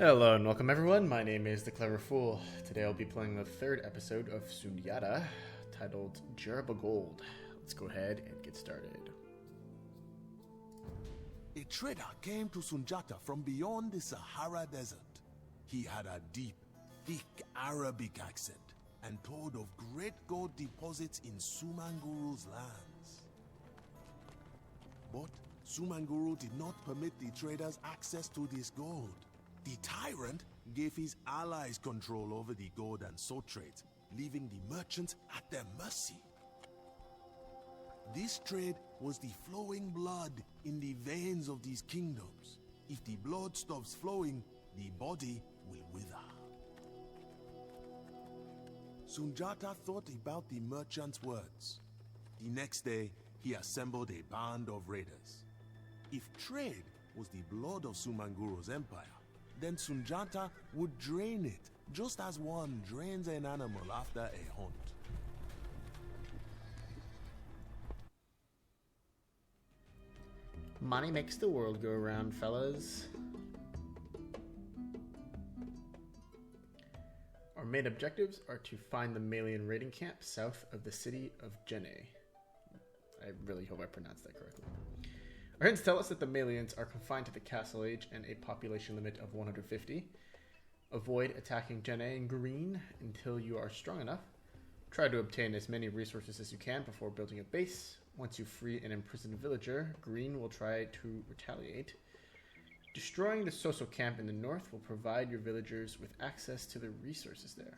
Hello and welcome everyone, my name is The Clever Fool. Today I'll be playing the third episode of Sundjata, titled Djeriba Gold. Let's go ahead and get started. A trader came to Sundjata from beyond the Sahara Desert. He had a deep, thick Arabic accent and told of great gold deposits in Sumanguru's lands. But Sumanguru did not permit the traders access to this gold. The tyrant gave his allies control over the gold and salt trades, leaving the merchants at their mercy. This trade was the flowing blood in the veins of these kingdoms. If the blood stops flowing, the body will wither. Sundjata thought about the merchant's words. The next day, he assembled a band of raiders. If trade was the blood of Sumanguru's empire, then Sundjata would drain it, just as one drains an animal after a hunt. Money makes the world go around, fellas. Our main objectives are to find the Malian raiding camp south of the city of Djeriba. I really hope I pronounced that correctly. Our hints tell us that the Malians are confined to the Castle Age and a population limit of 150. Avoid attacking Djeriba in green until you are strong enough. Try to obtain as many resources as you can before building a base. Once you free an imprisoned villager, green will try to retaliate. Destroying the Soso camp in the north will provide your villagers with access to the resources there.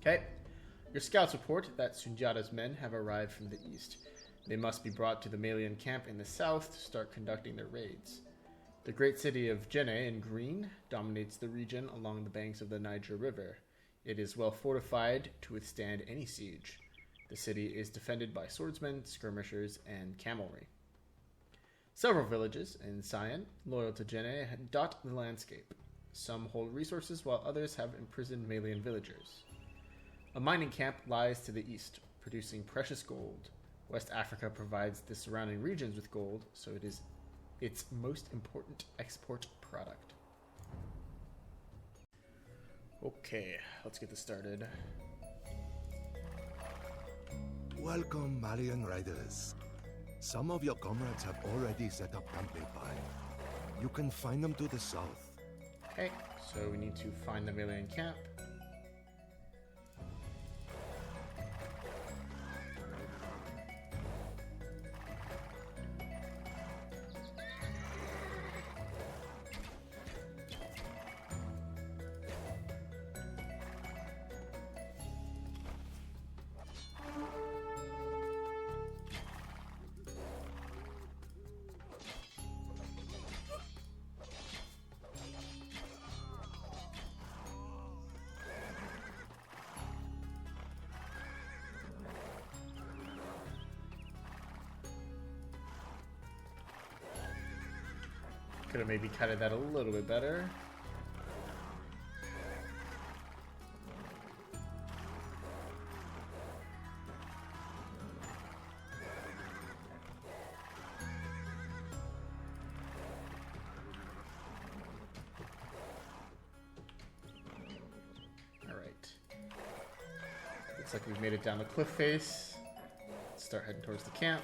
Okay. Your scouts report that Sundjata's men have arrived from the east. They must be brought to the Malian camp in the south to start conducting their raids. The great city of Djeriba in green dominates the region along the banks of the Niger River. It is well fortified to withstand any siege. The city is defended by swordsmen, skirmishers, and cavalry. Several villages in Cyan, loyal to Djeriba, dot the landscape. Some hold resources while others have imprisoned Malian villagers. A mining camp lies to the east, producing precious gold. West Africa provides the surrounding regions with gold, so it is its most important export product. Okay, let's get this started. Welcome, Malian riders. Some of your comrades have already set up camp nearby. You can find them to the south. Okay, so we need to find the Malian camp. Could have maybe cutted that a little bit better. All right. Looks like we've made it down the cliff face. Let's start heading towards the camp.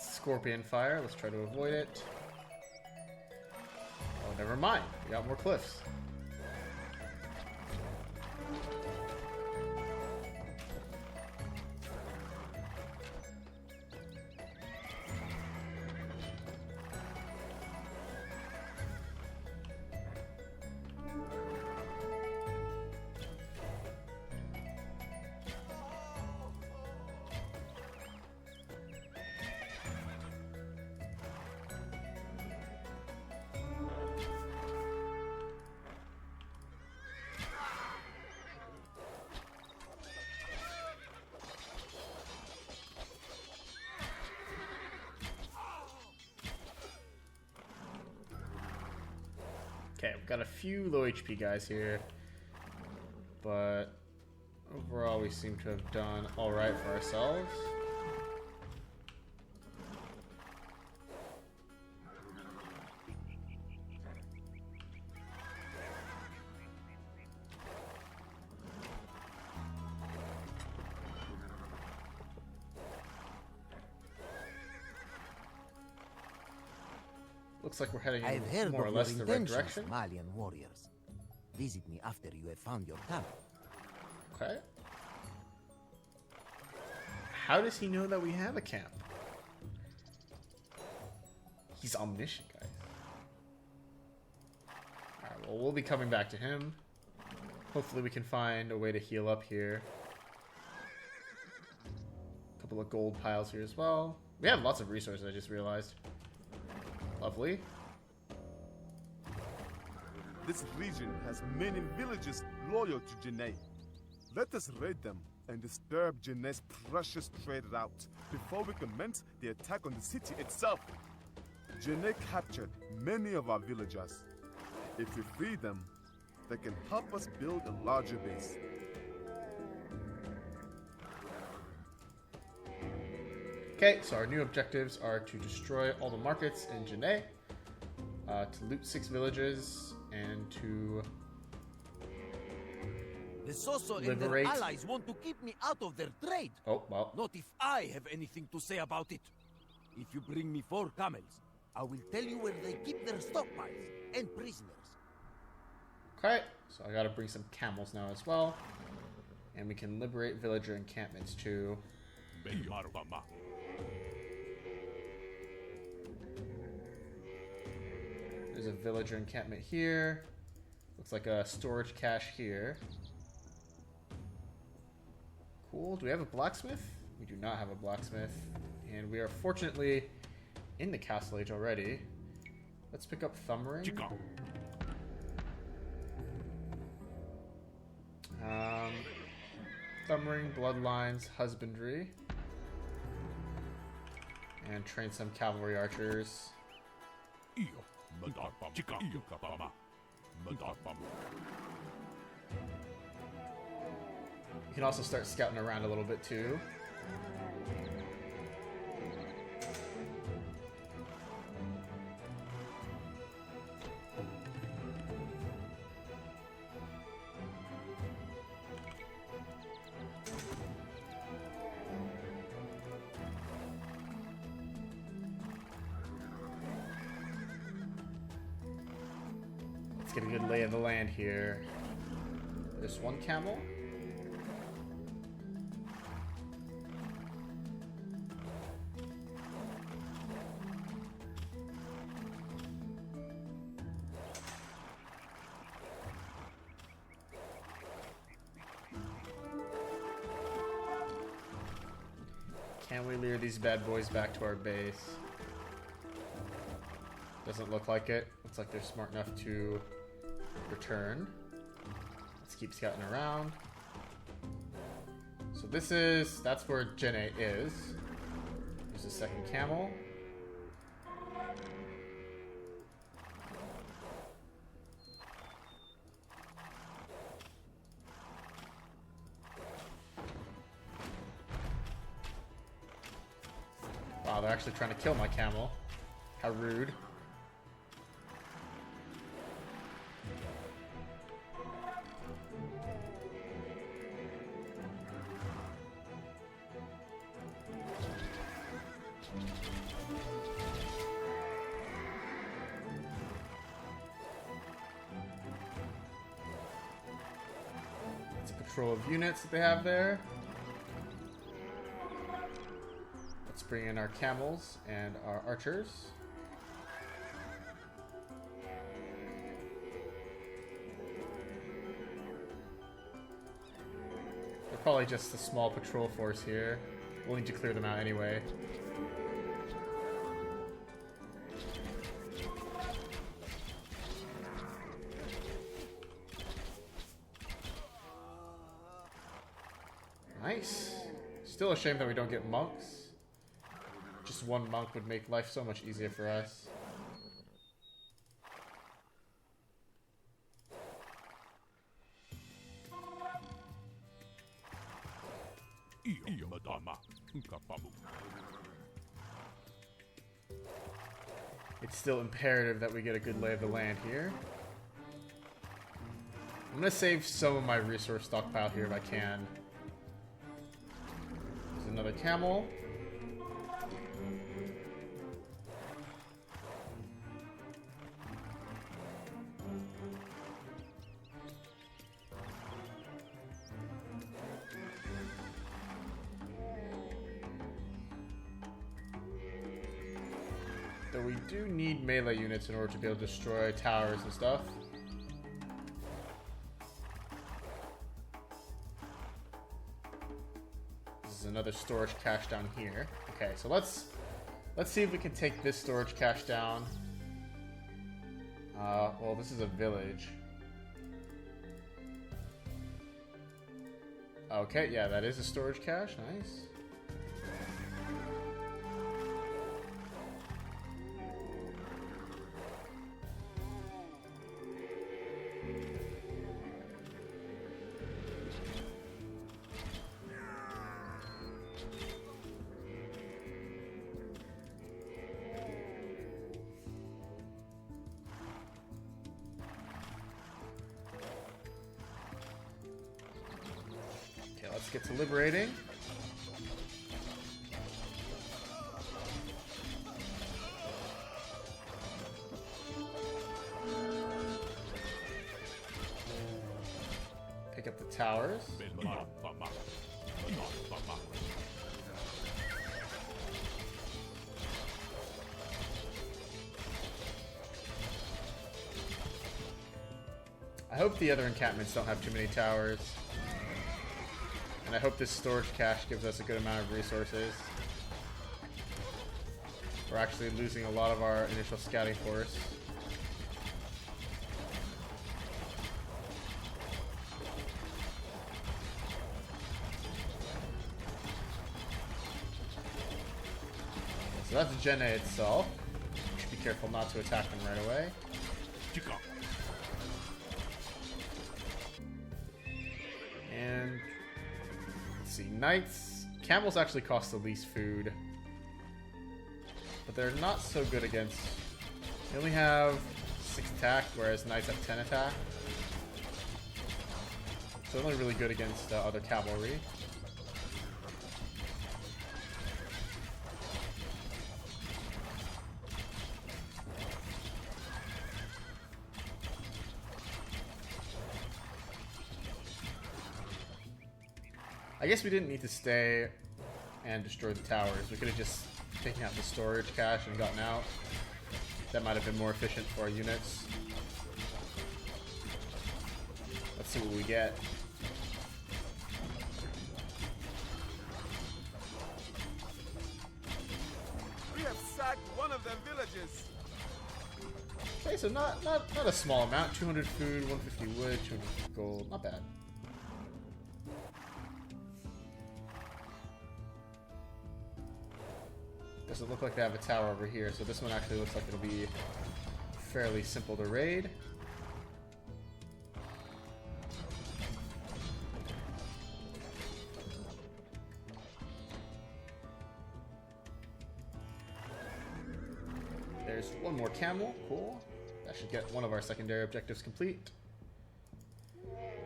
Scorpion fire. Let's try to avoid it. Oh, never mind. We got more cliffs. Okay, we've got a few low HP guys here, but Overall, we seem to have done alright for ourselves. Looks like we're heading I've in heard more or of less your the right intentions, direction. Malian warriors. Visit me after you have found your camp. Okay. How does he know that we have a camp? He's omniscient, guys. Alright, well, we'll be coming back to him. Hopefully we can find a way to heal up here. A couple of gold piles here as well. We have lots of resources, I just realized. Lovely. This region has many villages loyal to Janae. Let us raid them and disturb Janae's precious trade route before we commence the attack on the city itself. Janae captured many of our villagers. If we free them, they can help us build a larger base. Okay, so our new objectives are to destroy all the markets in Janae, to loot 6 villages, and to The Soso and Liberate. their allies want to keep me out of their trade. oh, well, Not if I have anything to say about it. If you bring me 4 camels, I will tell you where they keep their stockpiles and prisoners. okay, so I gotta bring some camels now as well, and we can liberate villager encampments too. There's a villager encampment here. Looks like a storage cache here. Cool. Do we have a blacksmith? We do not have a blacksmith. And we are fortunately in the castle age already. Let's pick up thumb ring. Thumb ring, bloodlines, husbandry. And train some cavalry archers. You can also start scouting around a little bit too. Let's get a good lay of the land here. There's one camel. Can we lure these bad boys back to our base? Doesn't look like it. Looks like they're smart enough to return. Let's keep scouting around. So that's where Jene is. There's a second camel. Wow, they're actually trying to kill my camel. How rude. It's a patrol of units that they have there. Let's bring in our camels and our archers. They're probably just a small patrol force here. We'll need to clear them out anyway. Nice. Still a shame that we don't get monks. Just one monk would make life so much easier for us. It's still imperative that we get a good lay of the land here. I'm gonna save some of my resource stockpile here if I can. There's another camel. Though we do need melee units in order to be able to destroy towers and stuff. This is another storage cache down here. Okay, so let's see if we can take this storage cache down. Well, this is a village. Okay, yeah, that is a storage cache. Nice. Let's get to liberating. Pick up the towers. I hope the other encampments don't have too many towers. And I hope this storage cache gives us a good amount of resources. We're actually losing a lot of our initial scouting force. So that's Jenne itself. Should be careful not to attack them right away. And let's see, knights. Camels actually cost the least food, but they're not so good against. They only have 6 attack, whereas knights have 10 attack. So they're only really good against other cavalry. I guess we didn't need to stay and destroy the towers. We could have just taken out the storage cache and gotten out. That might have been more efficient for our units. Let's see what we get. We have sacked one of their villages. Okay, so not a small amount. 200 food, 150 wood, 200 gold. Not bad. Doesn't look like they have a tower over here, so this one actually looks like it'll be fairly simple to raid. There's one more camel, cool. That should get one of our secondary objectives complete.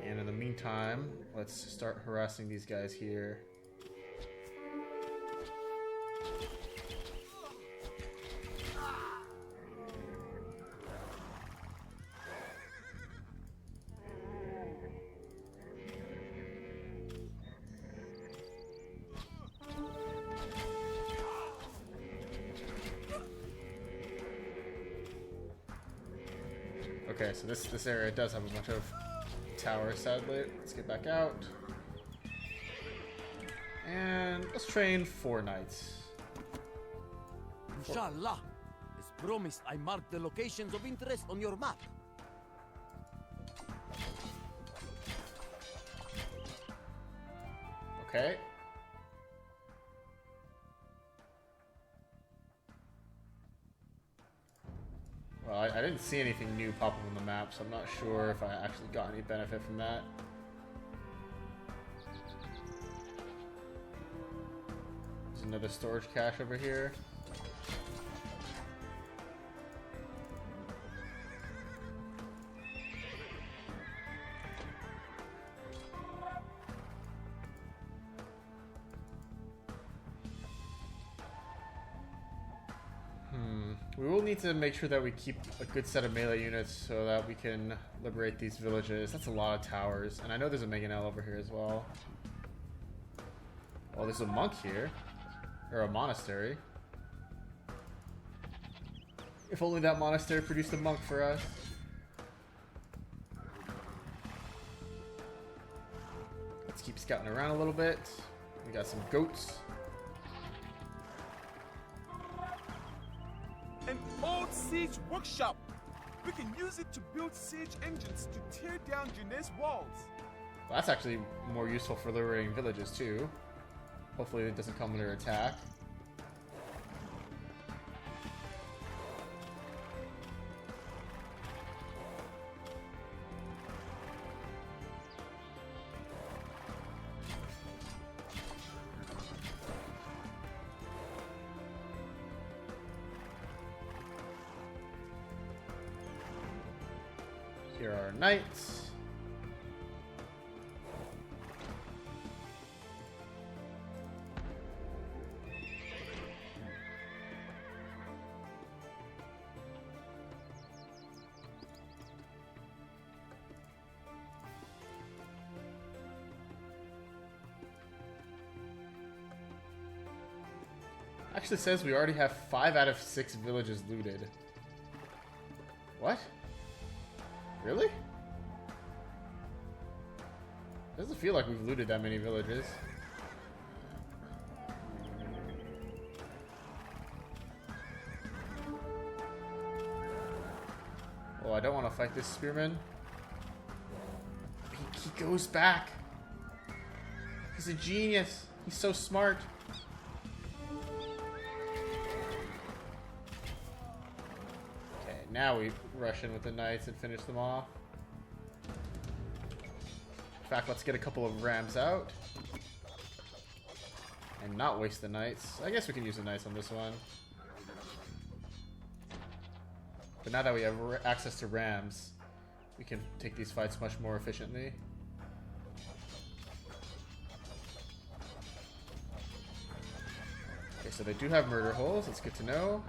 And in the meantime, let's start harassing these guys here. Okay, so this area does have a bunch of towers, sadly. Let's get back out. And let's train 4 knights. Inshallah. As promised, I marked the locations of interest on your map. Okay. Well, I didn't see anything new pop up on the map, so I'm not sure if I actually got any benefit from that. There's another storage cache over here. We will need to make sure that we keep a good set of melee units so that we can liberate these villages. That's a lot of towers. And I know there's a mangonel over here as well. Oh, there's a monk here. Or a monastery. If only that monastery produced a monk for us. Let's keep scouting around a little bit. We got some goats. An old siege workshop. We can use it to build siege engines to tear down Jenay's walls. Well, that's actually more useful for liberating villages too. Hopefully it doesn't come under attack. Here are our knights. Actually says we already have 5 out of 6 villages looted. What? Really? Doesn't feel like we've looted that many villages. Oh, I don't want to fight this spearman. He goes back. He's a genius. He's so smart. Okay, now we rush in with the knights and finish them off. In fact, let's get a couple of rams out. And not waste the knights. I guess we can use the knights on this one. But now that we have access to rams, we can take these fights much more efficiently. Okay, so they do have murder holes. That's good to know.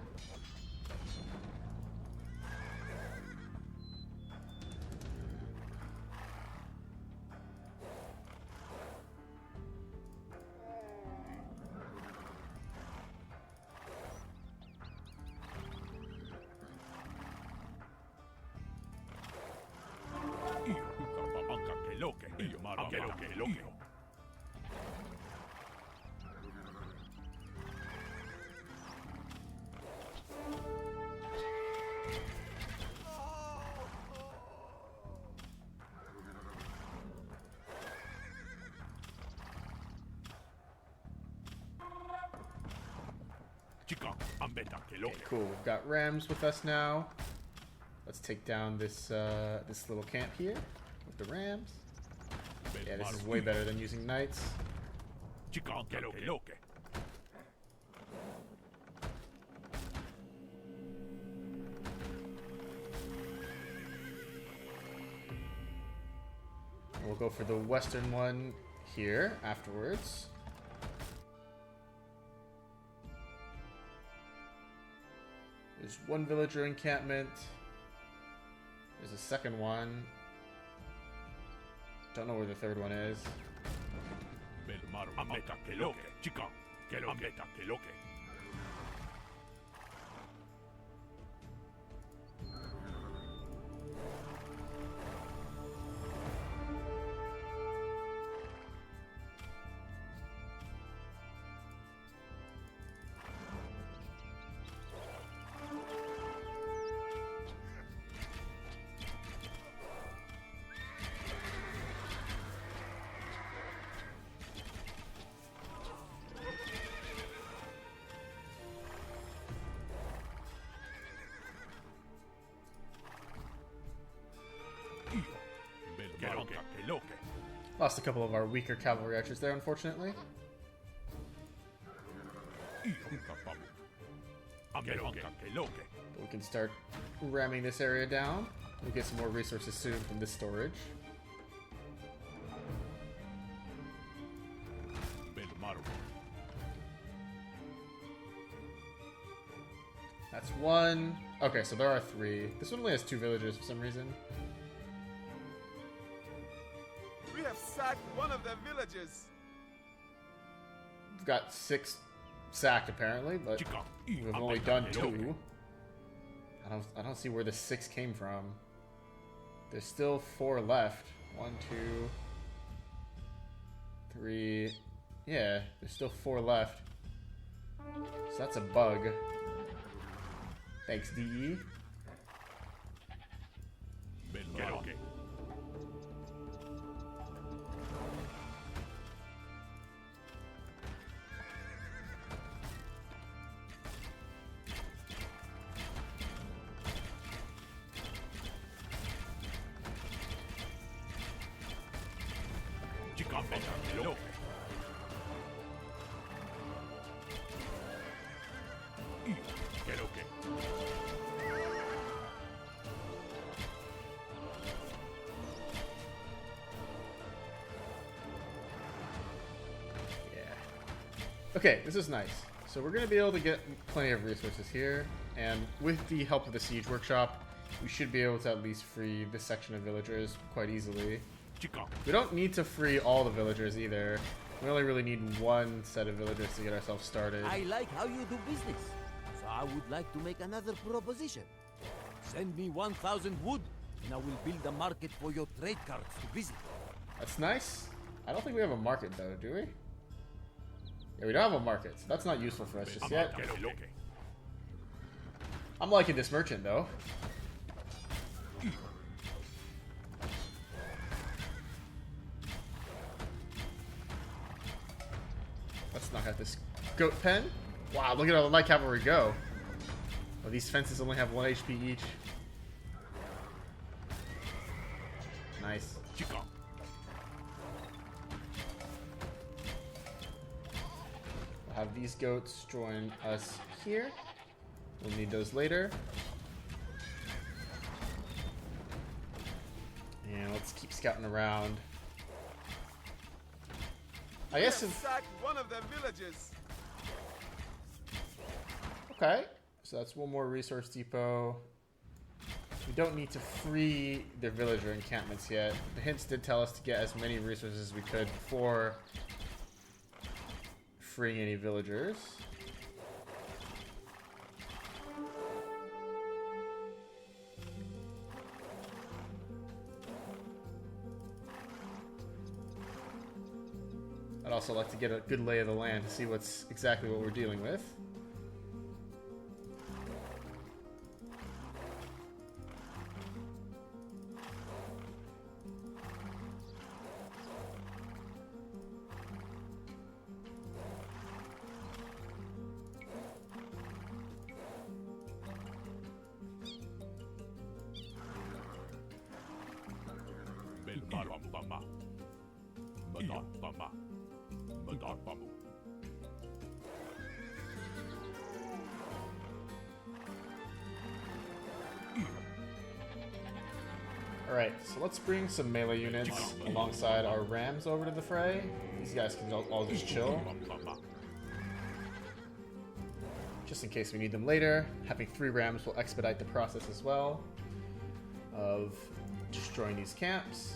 Okay, cool. We've got rams with us now. Let's take down this this little camp here with the rams. Yeah, this is way better than using knights. We'll go for the western one here afterwards. There's one villager encampment. There's a second one. Don't know where the third one is. Lost a couple of our weaker cavalry archers there, unfortunately. We can start ramming this area down. We'll get some more resources soon from this storage. That's one. Okay, so there are three. This one only has 2 villagers for some reason. We have sacked one of their villages. We've got 6 sacked apparently, but we've only done 2. I don't see where the 6 came from. There's still 4 left. 1, 2, 3. Yeah, there's still 4 left. So that's a bug. Thanks, DE. Okay, this is nice. So we're going to be able to get plenty of resources here, and with the help of the siege workshop, we should be able to at least free this section of villagers quite easily. We don't need to free all the villagers either. We only really need 1 set of villagers to get ourselves started. I like how you do business, so I would like to make another proposition. Send me 1,000 wood, and I will build a market for your trade carts to visit. That's nice. I don't think we have a market though, do we? Yeah, we don't have a market, so that's not useful for us just yet. I'm liking this merchant though. Let's knock out this goat pen. Wow, look at all the light cavalry go. Oh, these fences only have 1 HP each. Nice. We'll have these goats join us here. We'll need those later. And let's keep scouting around. I guess we have sacked one of their villages. Okay, so that's 1 more resource depot. We don't need to free their villager encampments yet. The hints did tell us to get as many resources as we could before freeing any villagers. I'd also like to get a good lay of the land to see what's exactly what we're dealing with. Alright, so let's bring some melee units alongside our rams over to the fray. These guys can all just chill. Just in case we need them later. Having 3 rams will expedite the process as well of destroying these camps.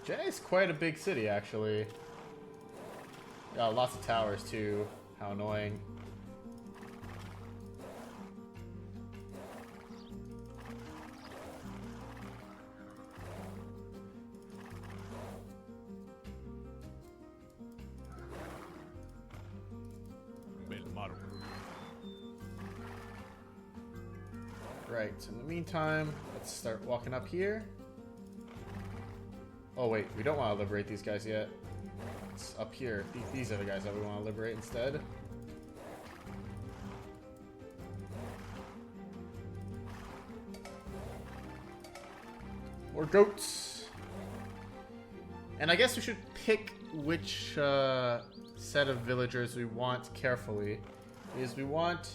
Jenny's quite a big city, actually. Got lots of towers, too. How annoying. Right, so in the meantime, let's start walking up here. Oh wait, we don't want to liberate these guys yet. It's up here. These are the guys that we want to liberate instead. More goats. And I guess we should pick which set of villagers we want carefully. Because we want,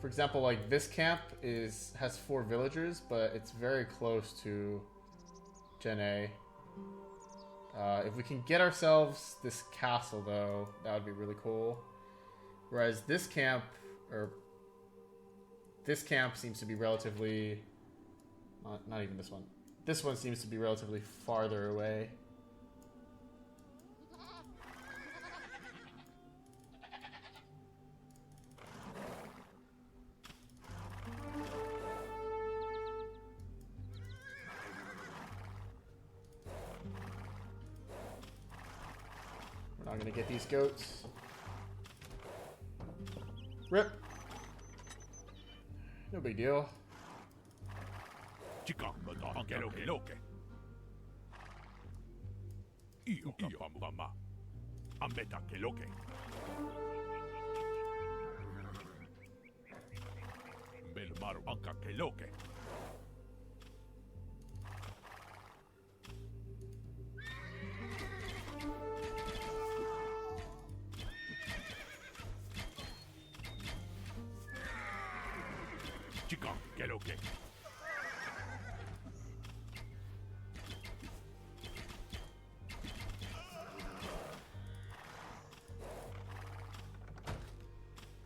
for example, like this camp has 4 villagers, but it's very close to Jene. If we can get ourselves this castle, though, that would be really cool. Whereas this camp seems to be relatively... not even this one. This one seems to be relatively farther away. We're not gonna get these goats. Rip. No big deal.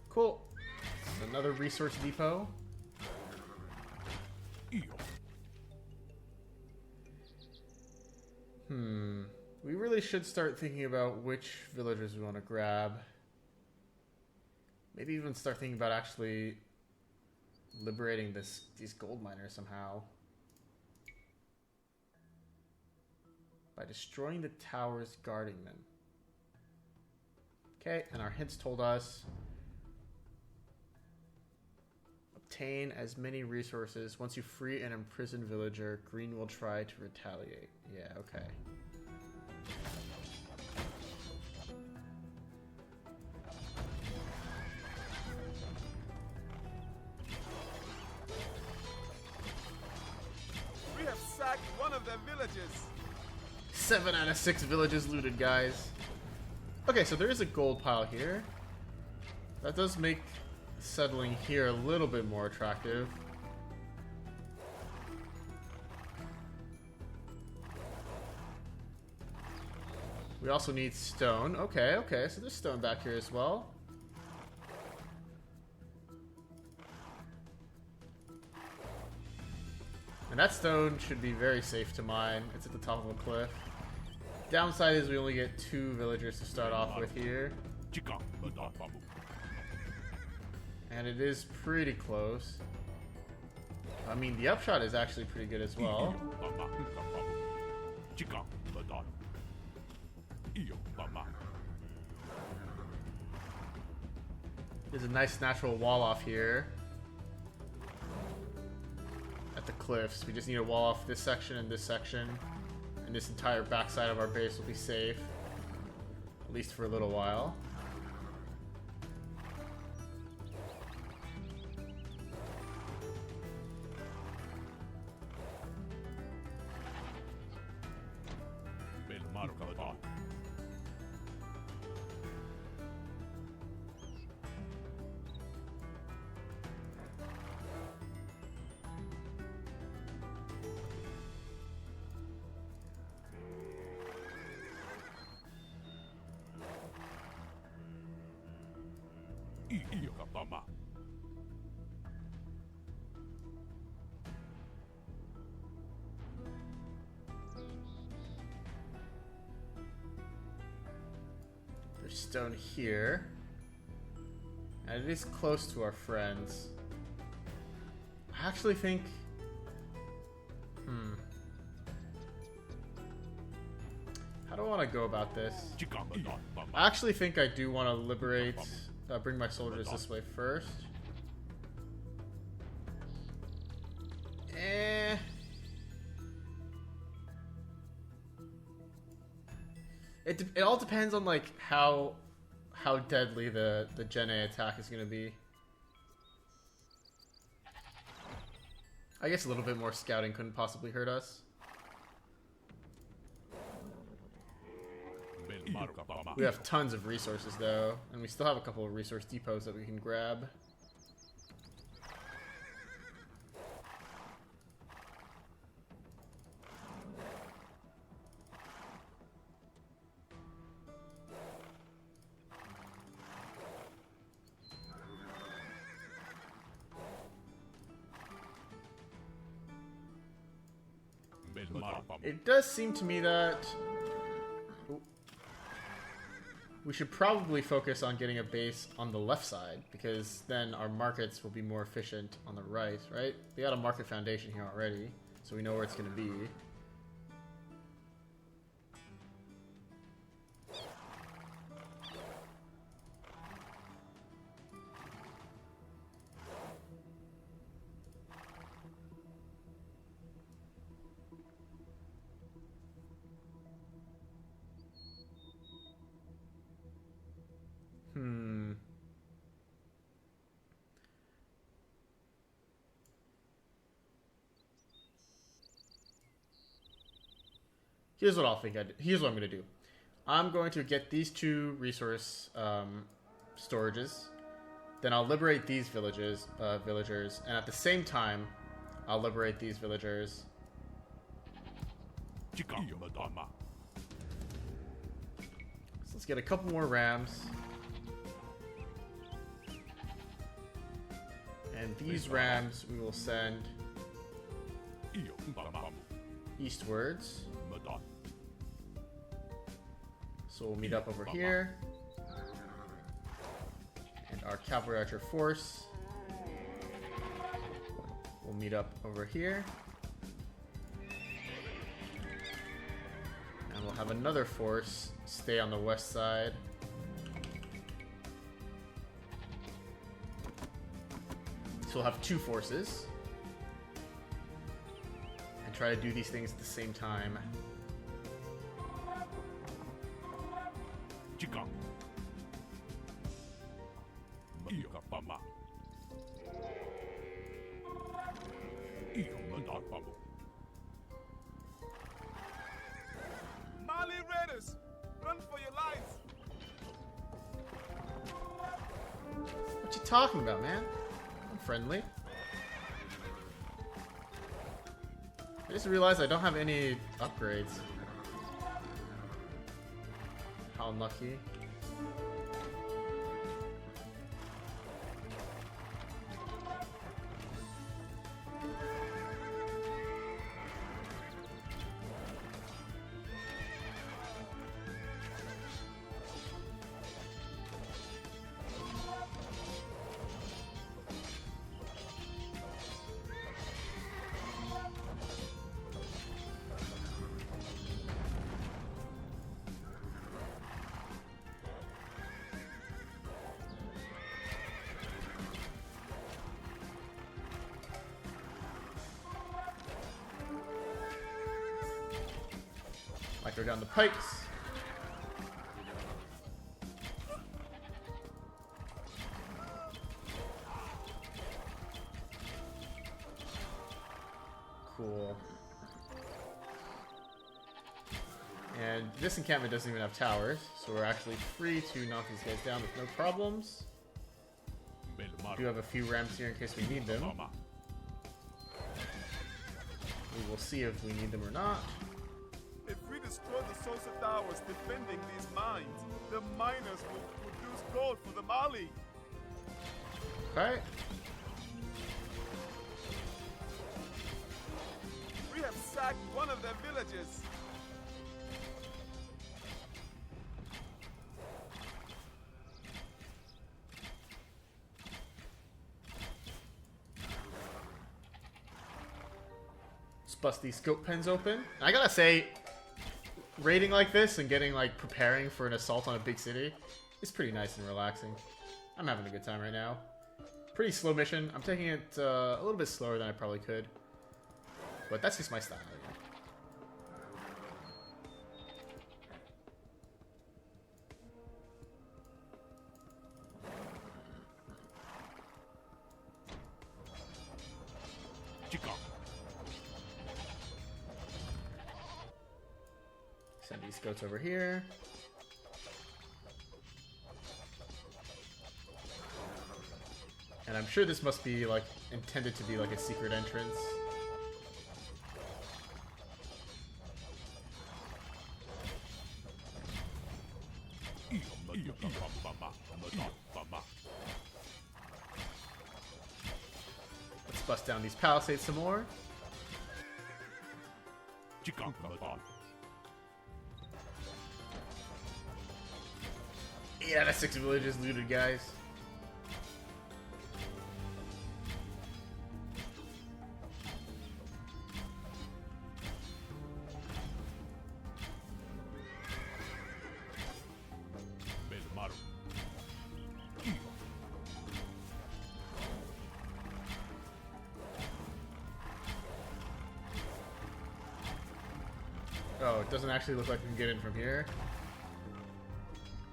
Cool. Another resource depot. We really should start thinking about which villagers we want to grab. Maybe even start thinking about actually liberating these gold miners somehow. By destroying the towers guarding them. Okay, and our hints told us obtain as many resources. Once you free an imprisoned villager, Green will try to retaliate. Yeah, okay. We have sacked one of their villages. 7 out of 6 villages looted, guys. Okay, so there is a gold pile here. That does make settling here a little bit more attractive. We also need stone. Okay, so there's stone back here as well. And that stone should be very safe to mine. It's at the top of a cliff. Downside is we only get 2 villagers to start off with here. And it is pretty close. I mean, the upshot is actually pretty good as well. There's a nice natural wall off here. At the cliffs. We just need to wall off this section and this section. And this entire backside of our base will be safe. At least for a little while. There's stone here. And it is close to our friends. I actually think... How do I want to go about this? I actually think I do want to liberate... bring my soldiers this way first. It all depends on like how deadly the Jene attack is gonna be. I guess a little bit more scouting couldn't possibly hurt us. We have tons of resources though, and we still have a couple of resource depots that we can grab. It does seem to me that we should probably focus on getting a base on the left side, because then our markets will be more efficient on the right, right? We got a market foundation here already, so we know where it's going to be. Here's what I'll think. Here's what I'm going to do. I'm going to get these two resource storages. Then I'll liberate these villagers, and at the same time, I'll liberate these villagers. So let's get a couple more rams. And these rams we will send eastwards. So we'll meet up over here. And our cavalry archer force will meet up over here. And we'll have another force stay on the west side. So we'll have two forces. And try to do these things at the same time. Mali Raiders, run for your lives! What you talking about, man? I'm friendly. I just realized I don't have any upgrades. How unlucky. Might go down the pikes. Cool. And this encampment doesn't even have towers, so we're actually free to knock these guys down with no problems. We do have a few rams here in case we need them. We will see if we need them or not. If we destroy the Sosa towers defending these mines, the miners will produce gold for the Mali. Okay. We have sacked one of their villages. Let's bust these scope pens open. I gotta say, raiding like this and getting like preparing for an assault on a big city is pretty nice and relaxing. I'm having a good time right now. Pretty slow mission. I'm taking it a little bit slower than I probably could, but that's just my style. Send these goats over here. And I'm sure this must be like intended to be like a secret entrance. Let's bust down these palisades some more. Yeah, that's 6 villages looted, guys. Oh, it doesn't actually look like we can get in from here.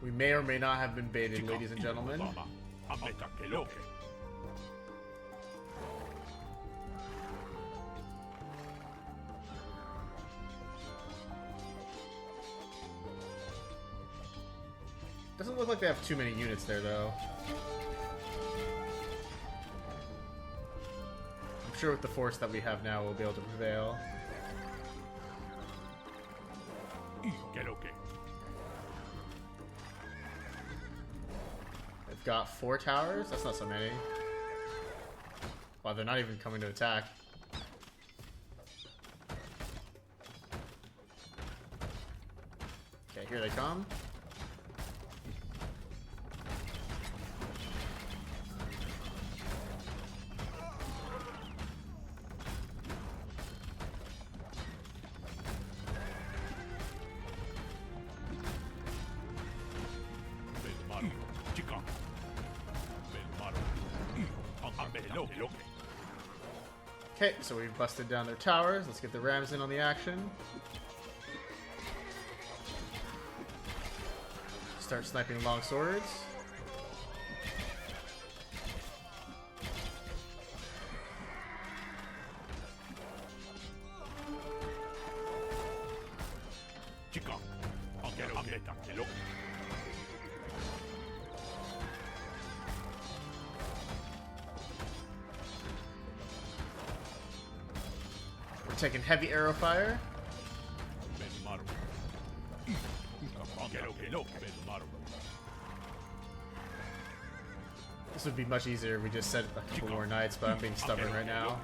We may or may not have been baited, ladies and gentlemen. Doesn't look like they have too many units there, though. I'm sure with the force that we have now, we'll be able to prevail. They've got 4 towers? That's not so many. Wow, they're not even coming to attack. Okay, here they come. Okay, so we've busted down their towers. Let's get the rams in on the action. Start sniping long swords. We're taking heavy arrow fire. This would be much easier if we just set a couple more knights, but I'm being stubborn right now.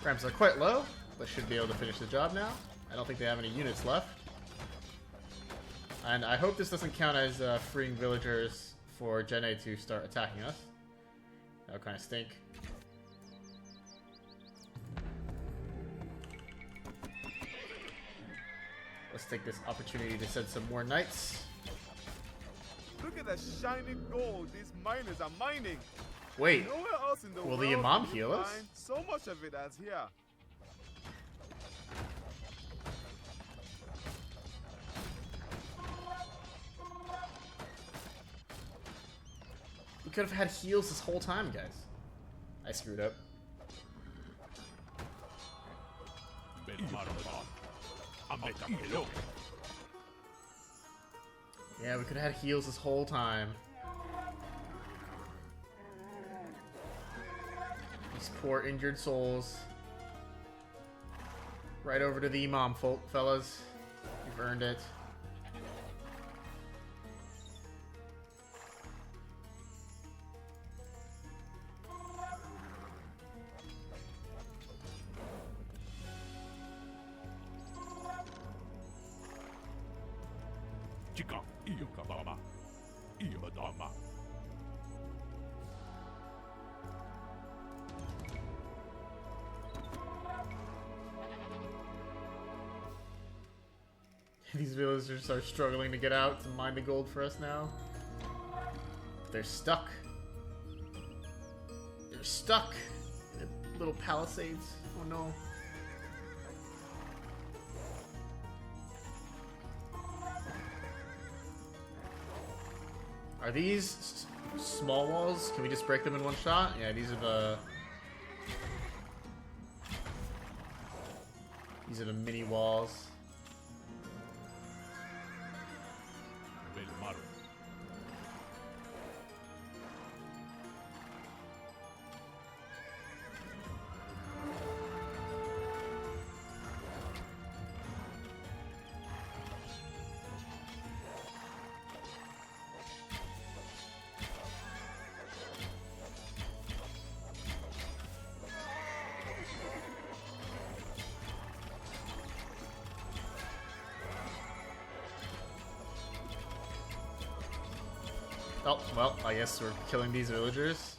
Rams are quite low, but should be able to finish the job now. I don't think they have any units left. And I hope this doesn't count as freeing villagers for Jene to start attacking us. That would kind of stink. Let's take this opportunity to send some more knights. Look at the shining gold these miners are mining. Wait, Nowhere else in the will world the Imam can heal you us? find so much of it as here. We could have had heals this whole time, guys. I screwed up. Yeah, we could have had heals this whole time. These poor injured souls. Right over to the Imam, fellas. You've earned it. Chica, iyo kabama. Iyo dama. These villagers are struggling to get out to mine the gold for us now. They're stuck. They're stuck in their little palisades. Oh no. Are these small walls? Can we just break them in one shot? Yeah, these are the... These are the mini walls. Belmaro. Oh, well, I guess we're killing these villagers.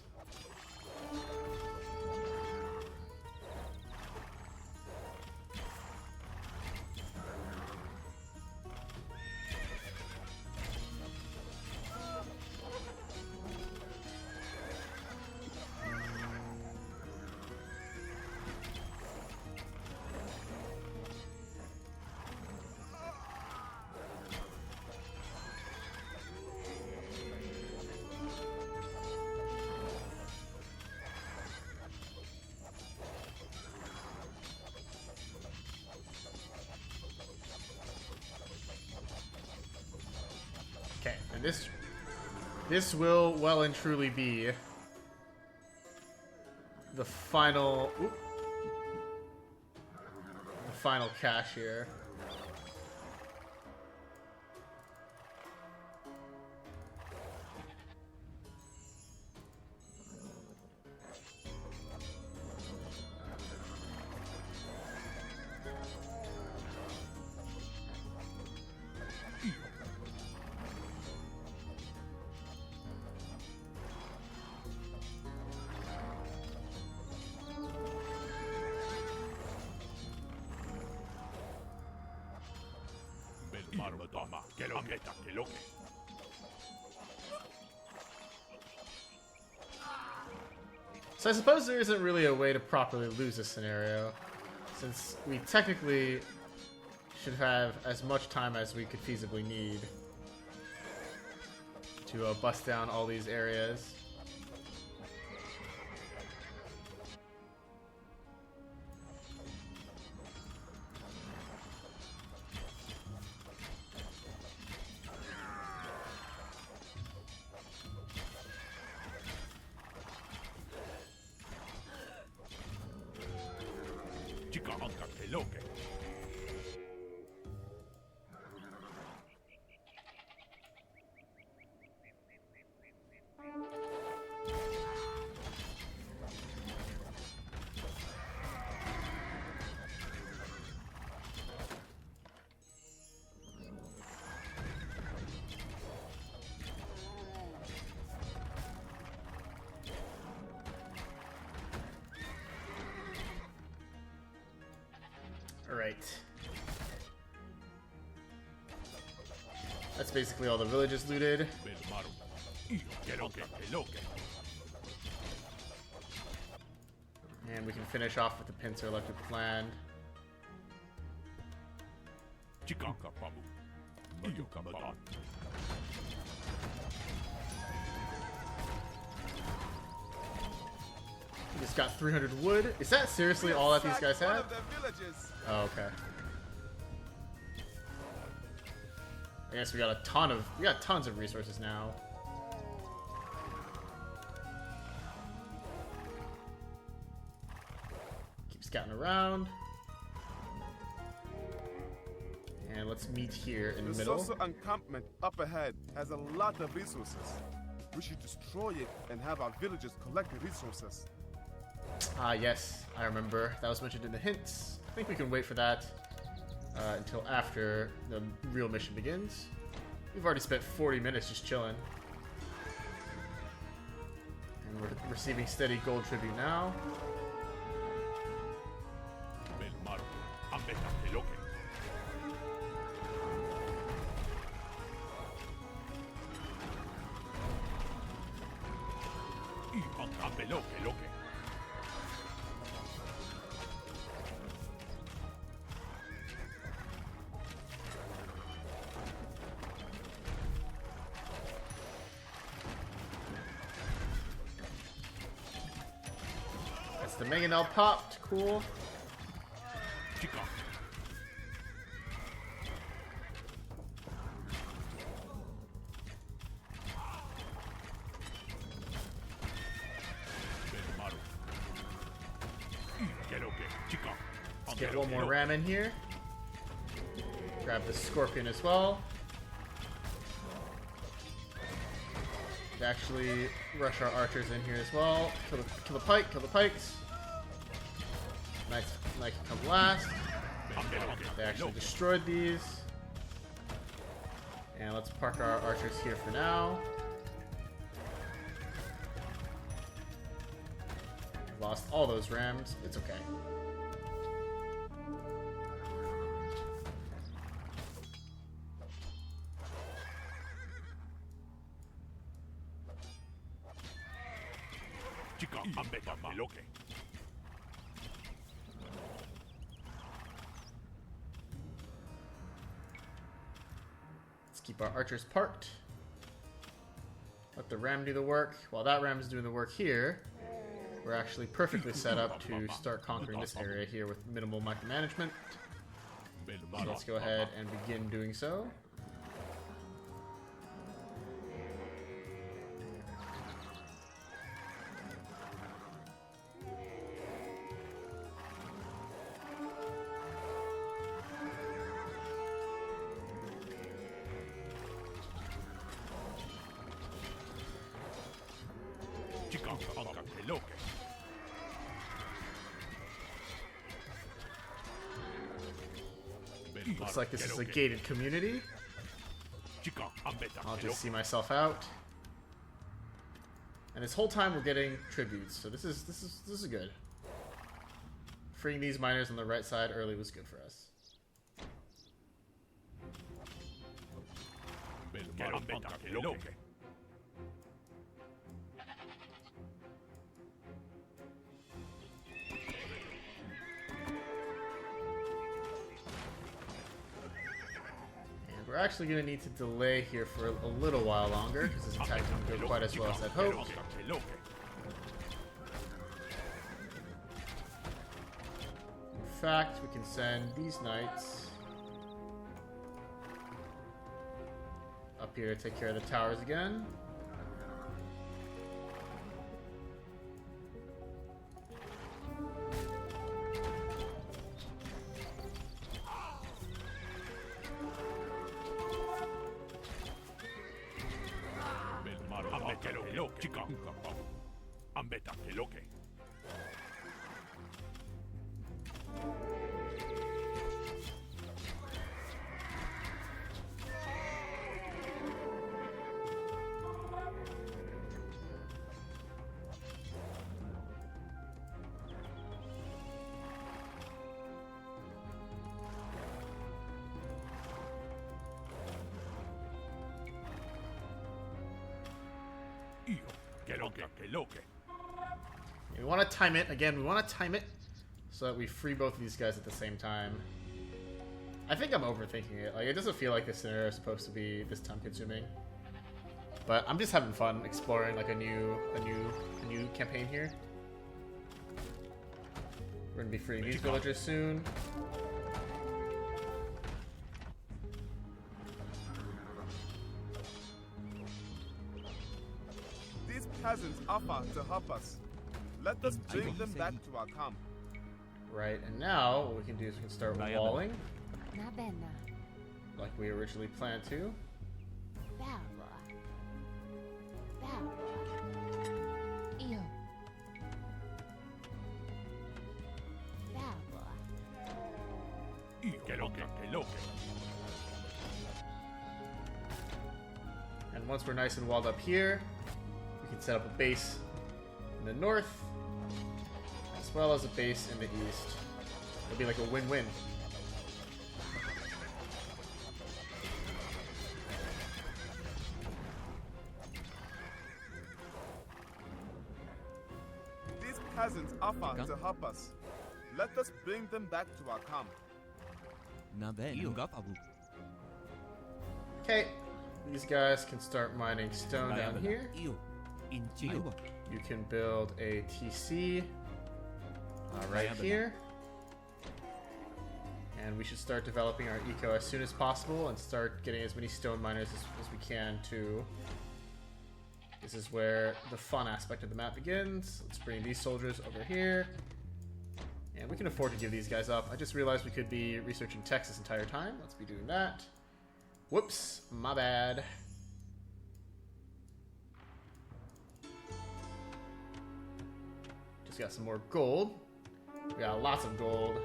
Okay, and this will well and truly be the final cache here. Belmaro dama. Keloketa, keloke. So I suppose there isn't really a way to properly lose this scenario, since we technically should have as much time as we could feasibly need to bust down all these areas. Chica, anka, keloke. Alright. That's basically all the villages looted. Belmaro. Iyo, keloke, keloke. And we can finish off with the pincer electric land. Chica, anka, pamu. Iyo, kabadan. We just got 300 wood. Is that seriously all that these guys One had? of their villages. Oh, okay. I guess we got tons of resources now. Keep scouting around. And let's meet here in the The middle. social encampment up ahead has a lot of resources. We should destroy it and have our villagers collect the resources. Ah, yes, I remember. That was mentioned in the hints. I think we can wait for that until after the real mission begins. We've already spent 40 minutes just chilling. And we're receiving steady gold tribute now. That's the mangonel popped. Cool. Let's get one more ram in here. Grab the scorpion as well. Actually rush our archers in here as well. Kill the pikes. Nice come last. They actually destroyed these. And let's park our archers here for now. Lost all those rams. It's okay. Let's keep our archers parked. Let the ram do the work. While that ram is doing the work here, we're actually perfectly set up to start conquering this area here with minimal micromanagement. So let's go ahead and begin doing so. Looks like this is a gated community. I'll just see myself out. And this whole time we're getting tributes, so this is good. Freeing these miners on the right side early was good for us. We're actually going to need to delay here for a little while longer because this attack didn't go quite as well as I'd hoped. In fact, we can send these knights up here to take care of the towers again. We want to time it. Again, we want to time it so that we free both of these guys at the same time. I think I'm overthinking it. Like, it doesn't feel like this scenario is supposed to be this time consuming. But I'm just having fun exploring like a new campaign here. We're gonna be freeing these villagers soon. These peasants offer to help us. Let us bring them back to our camp. Right, and now what we can do is we can start walling. Na bena. Like we originally planned to. Bella. Bella. Io. Bella. And once we're nice and walled up here, we can set up a base in the north, as well as a base in the east. It'll be like a win-win. These peasants offer to help us. Let us bring them back to our camp. Okay, these guys can start mining stone down here. You can build a TC right here. And we should start developing our eco as soon as possible and start getting as many stone miners as we can too. This is where the fun aspect of the map begins. Let's bring these soldiers over here. And we can afford to give these guys up. I just realized we could be researching text this entire time. Let's be doing that. Whoops, my bad. Just got some more gold. We got lots of gold.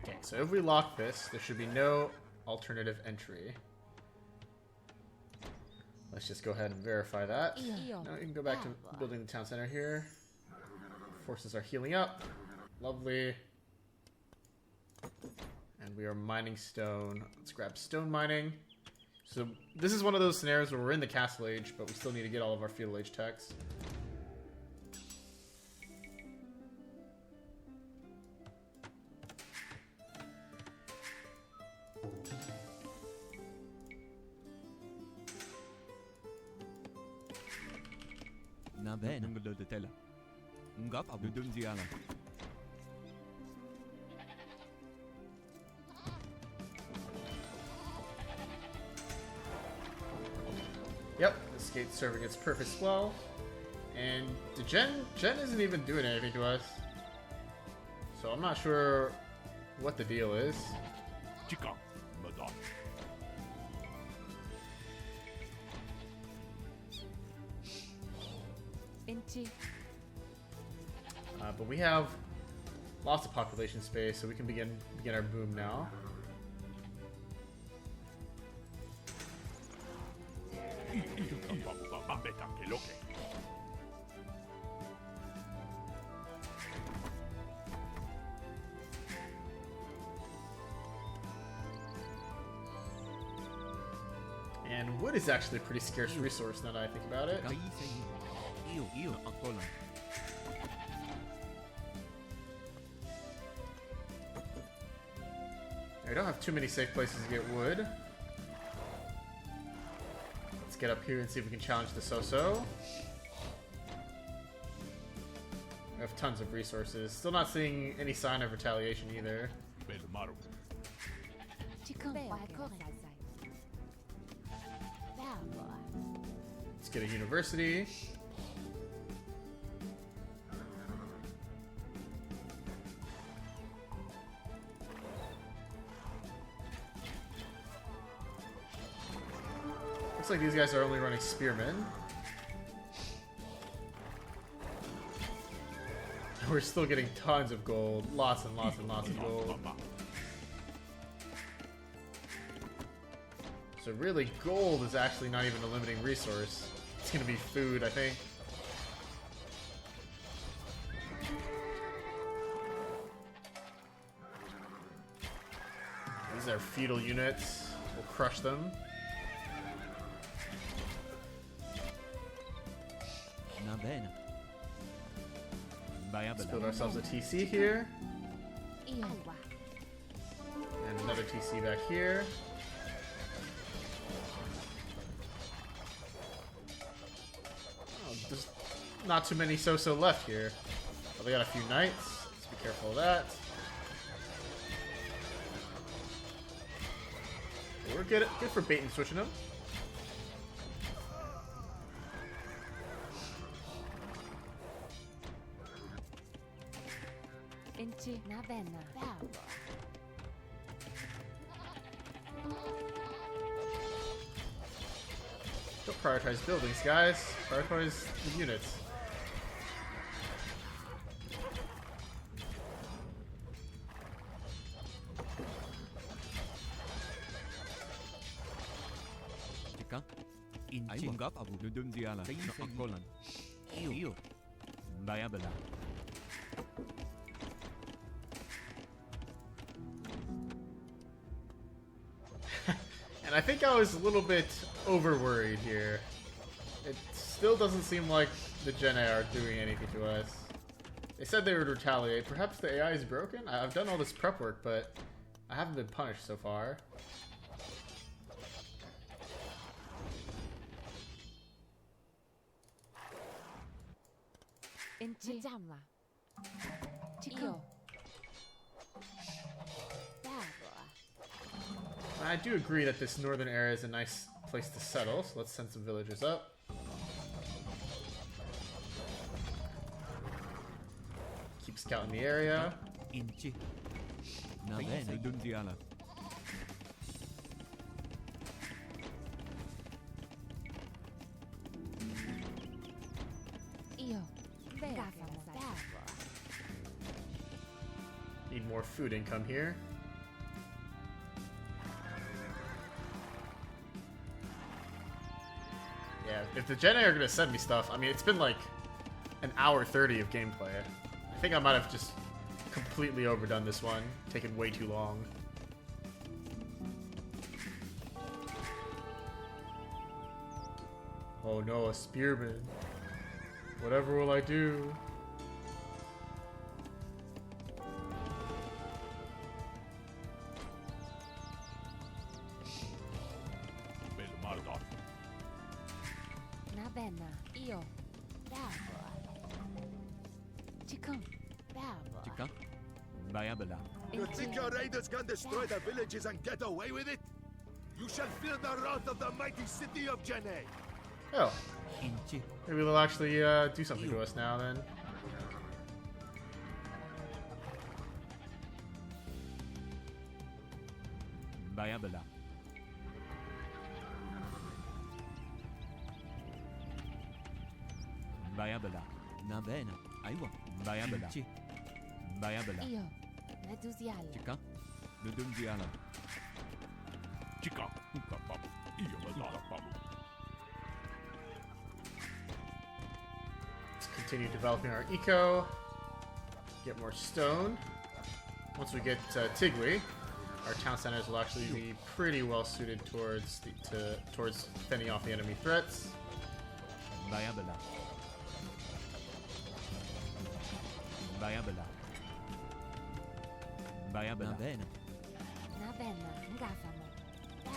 Okay, so if we lock this, there should be no alternative entry. Let's just go ahead and verify that. Now we can go back to building the town center here. Forces are healing up. Lovely. And we are mining stone. Let's grab stone mining. So this is one of those scenarios where we're in the Castle Age, but we still need to get all of our Feudal Age techs. Yep, this gate's serving its purpose well. And the Jen isn't even doing anything to us. So I'm not sure what the deal is. But we have lots of population space, so we can begin our boom now. And wood is actually a pretty scarce resource now that I think about it. I don't have too many safe places to get wood. Let's get up here and see if we can challenge the So-So. We have tons of resources. Still not seeing any sign of retaliation either. Let's get a university. Looks like these guys are only running spearmen. We're still getting tons of gold. Lots and lots and lots of gold. So really, gold is actually not even a limiting resource. It's gonna be food, I think. These are feudal units. We'll crush them. Let's build ourselves a TC here. And another TC back here. Oh, there's not too many So-So left here. Oh, they got a few knights. Let's be careful of that. We're good for bait and switching them. Inchi Nabena. Baba. Don't prioritize buildings, guys. Prioritize the units. Chika. Inchi. Ay abu. Nudum diala. No angkolan. Iyo. Bayabala. And I think I was a little bit over worried here. It still doesn't seem like the Gen A are doing anything to us. They said they would retaliate. Perhaps the AI is broken? I've done all this prep work, but I haven't been punished so far. Inchi Jamla. Chico. I do agree that this northern area is a nice place to settle, so let's send some villagers up. Keep scouting the area. Inchi. Nudum diala. Io. Need more food income here. Yeah, if the Gen A are gonna send me stuff, I mean, it's been like an hour 30 of gameplay. I think I might have just completely overdone this one, taken way too long. Oh no, a spearman. Whatever will I do? Nabena. Io. Baba. Chico. Baba. Chika. Bayabala. You think your raiders can destroy the villages and get away with it? You shall feel the wrath of the mighty city of Jene. Oh, Inchi. maybe they'll actually do something to us now then. Bayabala. Bayabala. Nabena. Aywa. Bayabala. Inchi. Bayabala. Io. Medusiala. Chika. Nudum diala. Chika. Uka babu. Iyo madala babu. Let's continue developing our eco. Get more stone. Once we get Tigli, our town centers will actually be pretty well suited towards towards fending off the enemy threats. Bayabala. Bayabala. Bayabala. Nabena. Nabena. Ngafamo. Baba.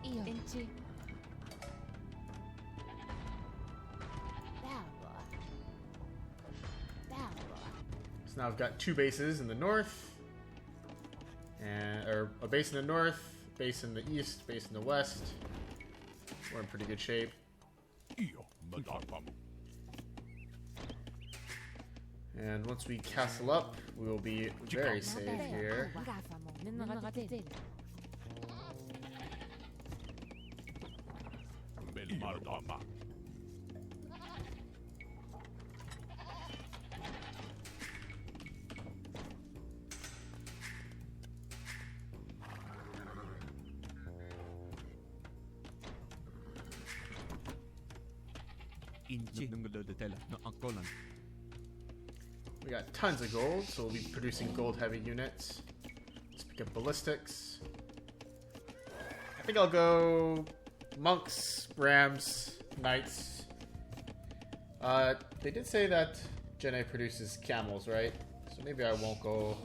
Io. Inchi. Baba. Baba. So now I've got two bases in the north, or a base in the north, base in the east, base in the west. We're in pretty good shape. Iyo madala babu. And once we castle up, we will be very safe here. Ngafamo. Ninratil. Bel mardama. Inchi. No angkolan. We got tons of gold, so we'll be producing gold-heavy units. Let's pick up ballistics. I think I'll go monks, rams, knights. They did say that Gen A produces camels, right? So maybe I won't go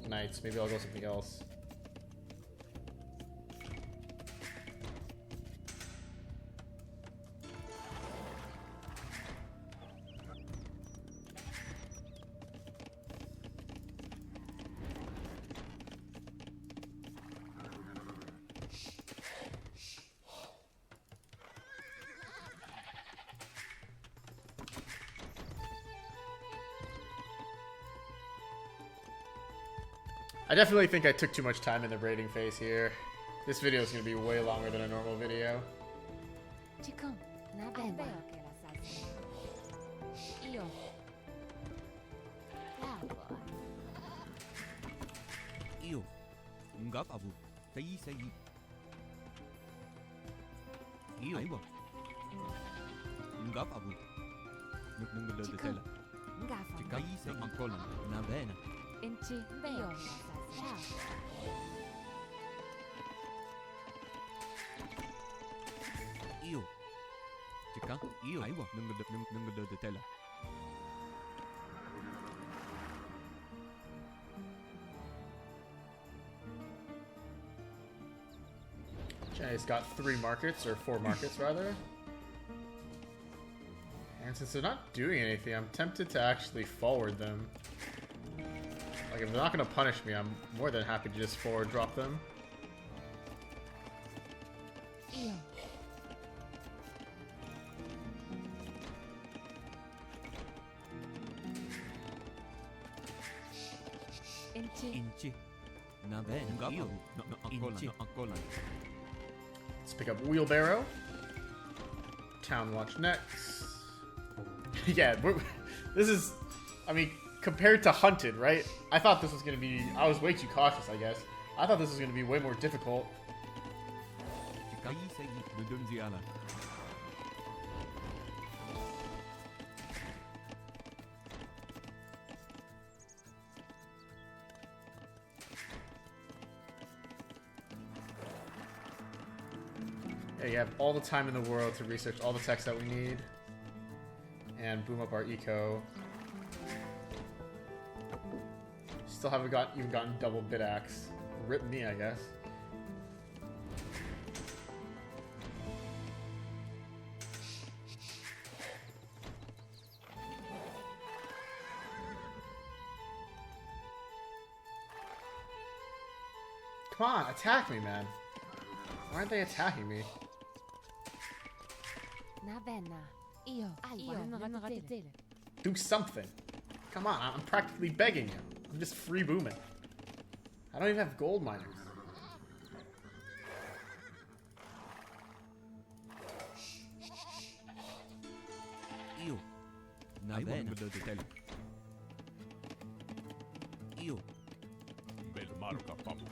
knights. Maybe I'll go something else. I definitely think I took too much time in the raiding phase here. This video is going to be way longer than a normal video. Chicon, na bella. Io. Bravo. Io. Ngap abu. Tayi sayi. Io. Aiwa. Ngap abu. Nunggulo de tela. Ngafa. Tayi sayi. Angkolan. Na bena. Enchi. Io. Io. Chika. Io. Aiwa. Nunggulo de tela. Jenny's got 3 markets, or 4 markets rather. And since they're not doing anything, I'm tempted to actually forward them. Like, if they're not going to punish me, I'm more than happy to just forward drop them. Io. Enchi. Inchi. Na bena. Ngap abu. Inchi. Angkolan. Let's pick up Wheelbarrow. Town Watch next. Yeah, this is... I mean, compared to Hunted, right? I thought this was going to be... I was way too cautious, I guess. I thought this was going to be way more difficult. Chika. Tayi sayi. Nudunziala. Yeah, you have all the time in the world to research all the texts that we need. And boom up our eco. Still haven't even gotten double bit axe. Rip me, I guess. Come on, attack me, man. Why aren't they attacking me? Na bella. Io. Non ratitele. Do something. Come on, I'm practically begging you. I'm just free booming. I don't even have gold miners. Io. Na bena. Io. Bel maruka papu.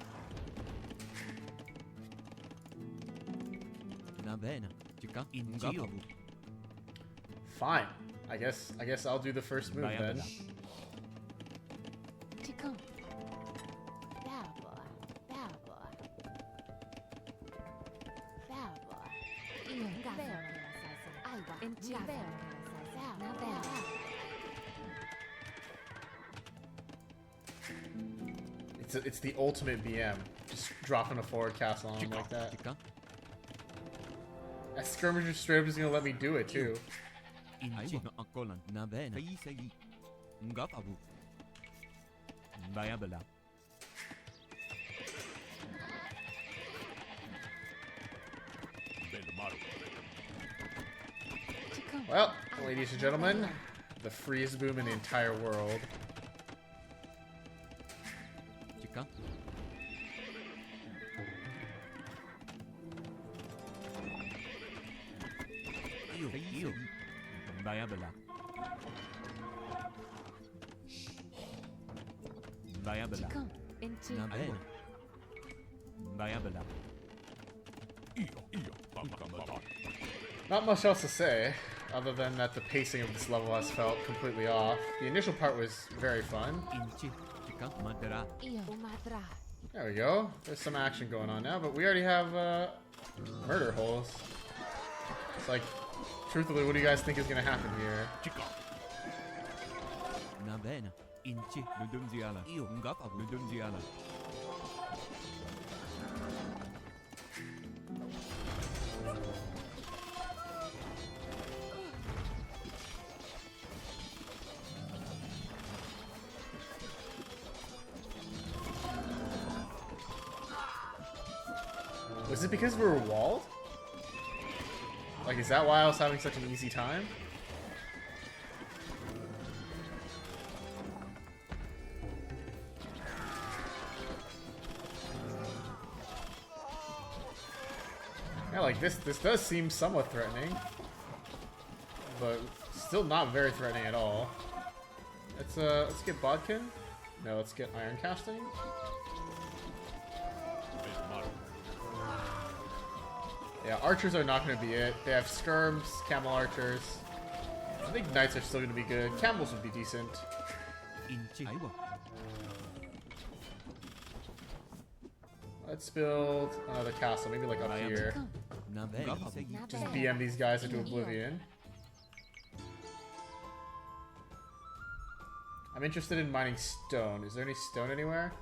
Na bena. Chika. Ngap abu. Fine. I guess I'll do the first move then. Chicon. Bravo. Bravo. Bravo. Io. Ngafa. Aiwa. Enchi. Na bella. It's the ultimate BM. Just dropping a forward castle on him like that. Chika. That skirmisher straight up is gonna let me do it too. Inchi. Angkolan. Na bena. Tayi sayi. Ngap abu. Baya bela. Bel maruka. Chicon. Well, ladies and gentlemen, the freest boom in the entire world. Chika. Io. Baya bela. Baya bela. Chicon. Enchi. Na bena. Baya bela. Io. Papu. Not much else to say, other than that the pacing of this level has felt completely off. The initial part was very fun. Inchi. Chika. Madara. Io. Madra. There we go. There's some action going on now, but we already have murder holes. It's like, truthfully, what do you guys think is going to happen here? Chika. Na bena. Inchi. Nudunziala. Io. Ngap abu. Nudunziala. Was it because we were walled? Like, is that why I was having such an easy time? Yeah, like this does seem somewhat threatening, but still not very threatening at all. Let's get Bodkin. No, let's get Iron Casting. Yeah, archers are not going to be it. They have skirms, camel archers. I think knights are still going to be good. Camels would be decent. Let's build another castle, maybe like up here. Just BM these guys into oblivion. I'm interested in mining stone. Is there any stone anywhere?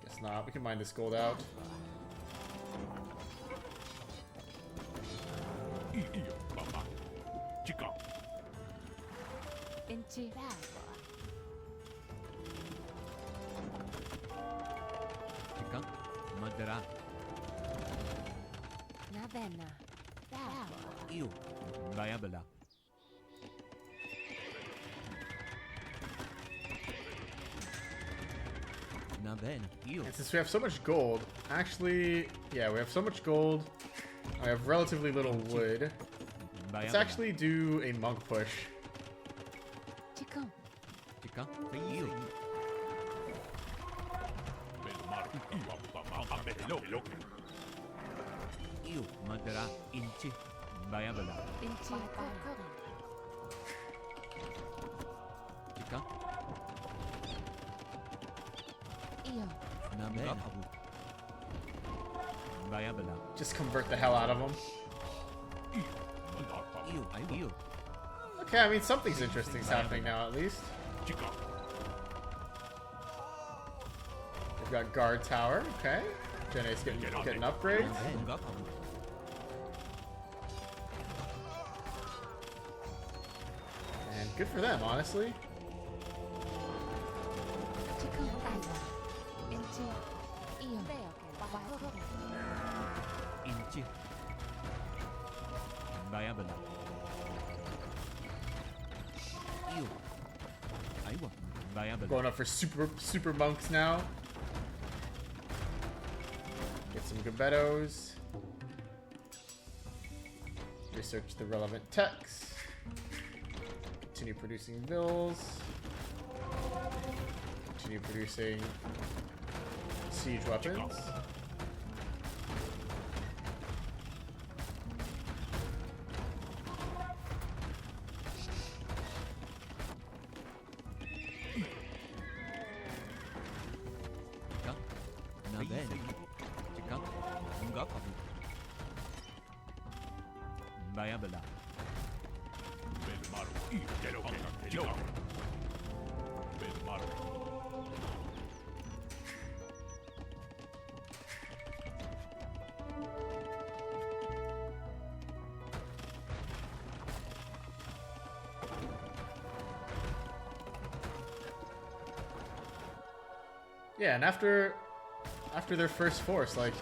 Guess not. We can mine this gold out. Inci. Madera. Navenna. Io. Bayabela. Navenna. Io. And since we have so much gold, actually, yeah, we have so much gold. I have relatively little wood. Let's actually do a monk push. Chicão. Chica. Io. Io. Madera. Inci. Bayabela. Inci. Chica. Io. Navenna. Bayabela. Just convert the hell out of them. Io. Okay, I mean, something's interesting's happening now, at least. We've got guard tower, okay. Jenna's getting upgrades. And good for them, honestly. Chicão. Inci. Io. Inci. Bayabela. Io. Aiwa. Bayabela. Going up for super monks now. Get some Gebettos. Research the relevant texts. Continue producing vills. Continue producing siege weapons. Bayabela. Yeah, and after their first force, like,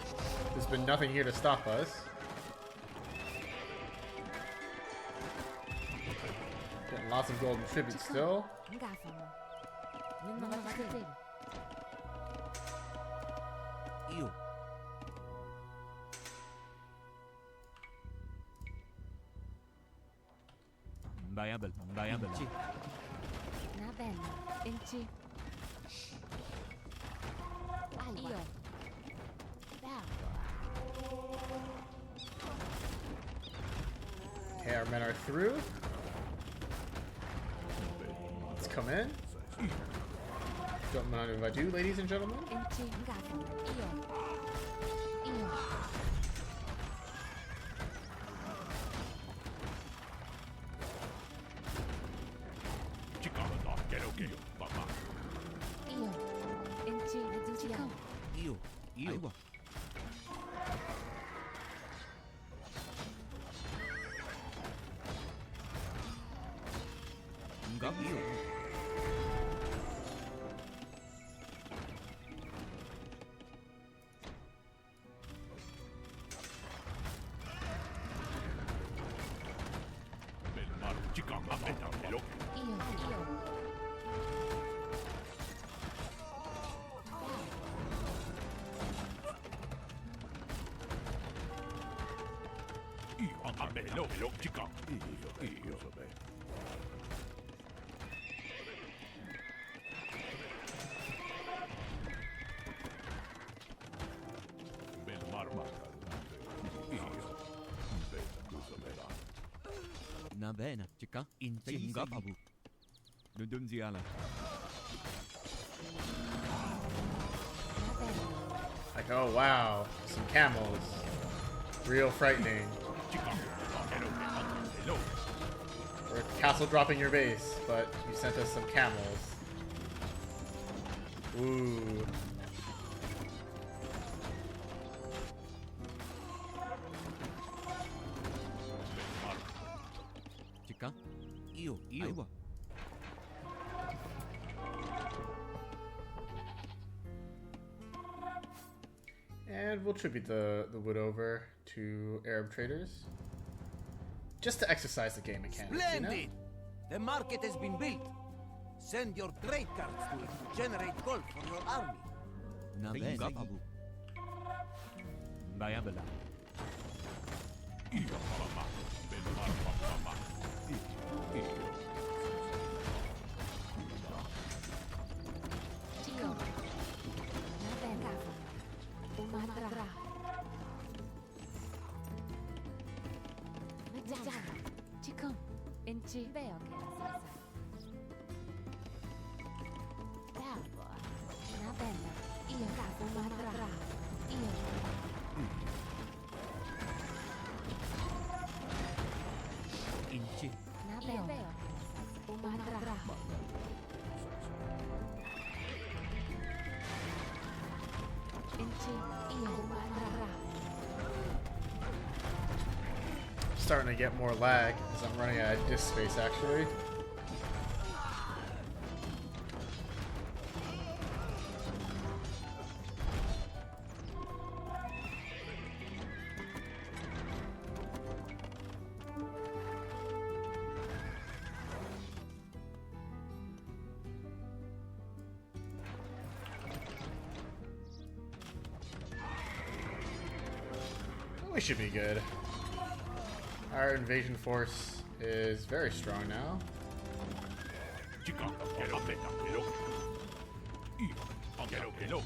there's been nothing here to stop us. Getting lots of golden tribute still. Io. Bayabela. Navenna. Inci. Io. Okay, our men are through. Let's come in. Don't mind if I do, ladies and gentlemen. Inci. Io. Io. Io. Inci. Chicão. Io. Aiwa. Io. Io. bello, chica. Io, vabbè. Bel marmaca. Io, bella cosa bella. Na bene, chica. Inci ngapabu. Nudunziala. Like, oh wow, some camels. Real frightening. We're castle dropping your base, but you sent us some camels. Ooh. Chica. Io. Aiwa. And we'll tribute the wood over to Arab traders. Just to exercise the game mechanics, you know? Splendid! The market has been built. Send your trade cards to it to generate gold for your army. Na bene. Ngapabu. Bayabala. Io, mamma. Bel marmaca. Io. Io. Nabena. Umadra. Jana. Chikon. Inchi. Beo che la salsa. Bravo. Nabena. Io. Umadra. Io. Inci. Nabeo. Umadra. Inchi. Io. Umadra. Starting to get more lag because I'm running out of disk space actually. We should be good. Our invasion force is very strong now. Chica, quiero bella, bello. Io, quiero bello.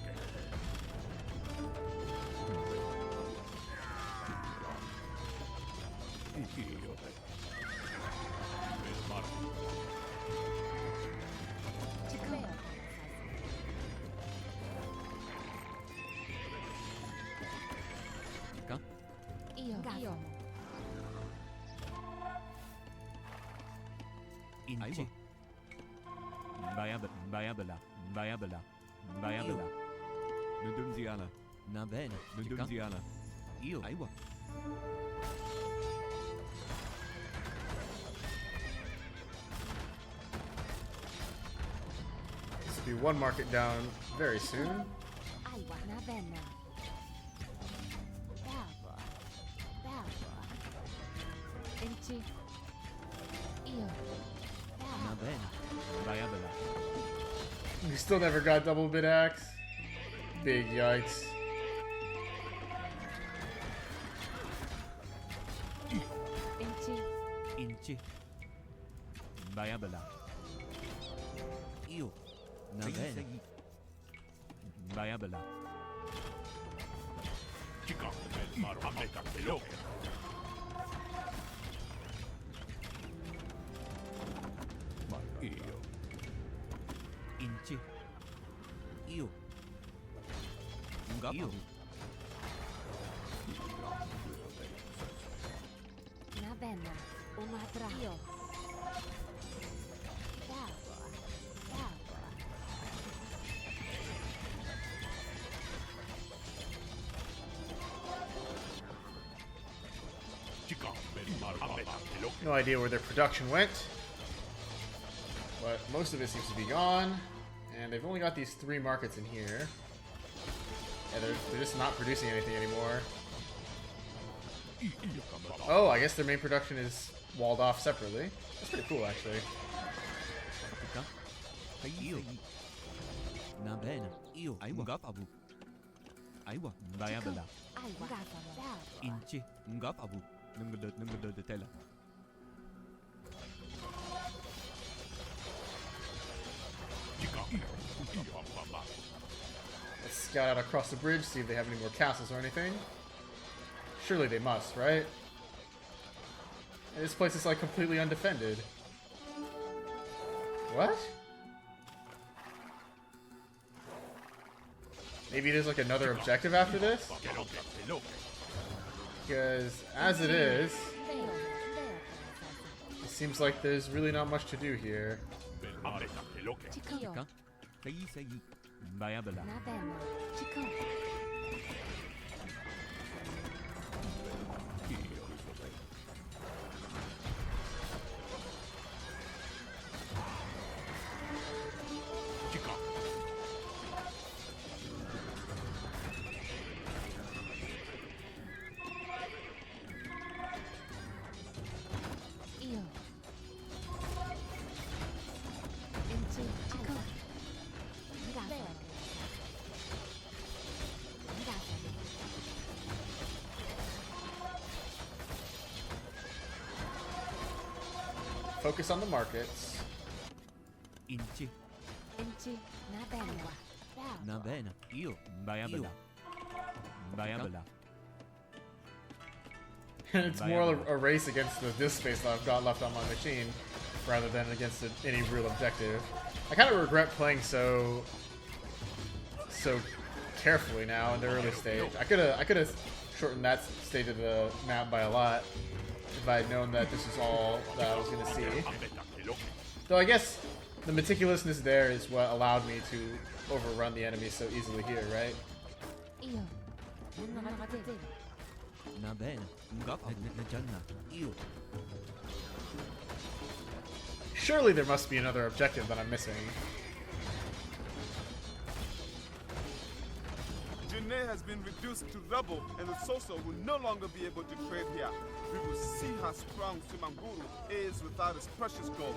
Io, bel marmaca. Chikon. Chica. Io. Inci. Bayabala. Nudunziala. Na bene. Nudunziala. Io. Aiwa. This will be one market down very soon. Aiwa. Nabena. Bravo. Inchi. Io. Na bene. Bayabala. We still never got double bid axe. Big yikes. Inchi. Inci. Bayabala. Io. Na bene. Bayabala. Chica, bel marmaca, bello. Ma io. Inci. Io. Io. Nabena. Umadra. Io. Bravo. Chica, bel marmaca, bello. No idea where their production went. But most of it seems to be gone. And they've only got these 3 markets in here. Yeah, they're just not producing anything anymore. Oh, I guess their main production is walled off separately. That's pretty cool, actually. Chica. Io. Na bene. Io. Ngapabu. Aiwa. Bayabala. Aiwa. Bravo. Inci. Ngapabu. Let's scout out across the bridge, see if they have any more castles or anything. Surely they must, right? And this place is like completely undefended. What? Maybe there's like another objective after this? Because as it is, it seems like there's really not much to do here. Chikon. Bayabala. Naben. Chikon. Iyo. Inchi. Chikon. Naben. Focus on the markets. Inchi. Inchi. Naben. Navena. Io. Bayabala. Bayabala. It's more a race against the disk space that I've got left on my machine, rather than against any real objective. I kind of regret playing so carefully now in the early stage. I could have shortened that stage of the map by a lot if I had known that this is all that I was going to see. Though I guess the meticulousness there is what allowed me to overrun the enemies so easily here, right? Iyo. Navena. Najanna. Io. Surely there must be another objective that I'm missing. Janae has been reduced to rubble, and the Soso will no longer be able to trade here. We will see how strong Sumanguru is without his precious gold.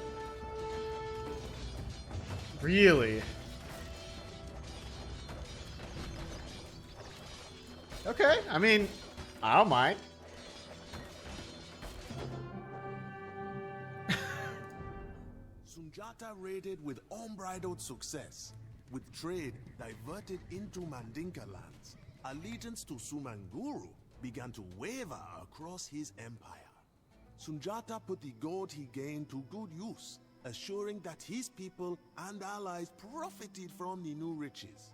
Really? Okay, I mean, I don't mind. Sundjata raided with unbridled success, with trade diverted into Mandinka lands. Allegiance to Sumanguru began to waver across his empire. Sundjata put the gold he gained to good use, assuring that his people and allies profited from the new riches.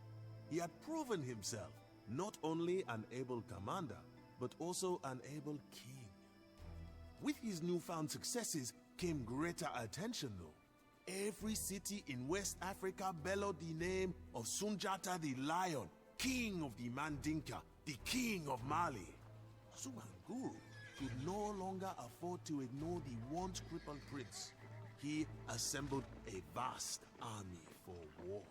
He had proven himself not only an able commander, but also an able king. With his newfound successes came greater attention though. Every city in West Africa bellowed the name of Sundjata the Lion, king of the Mandinka, the king of Mali. Sumanguru could no longer afford to ignore the once crippled prince. He assembled a vast army for war.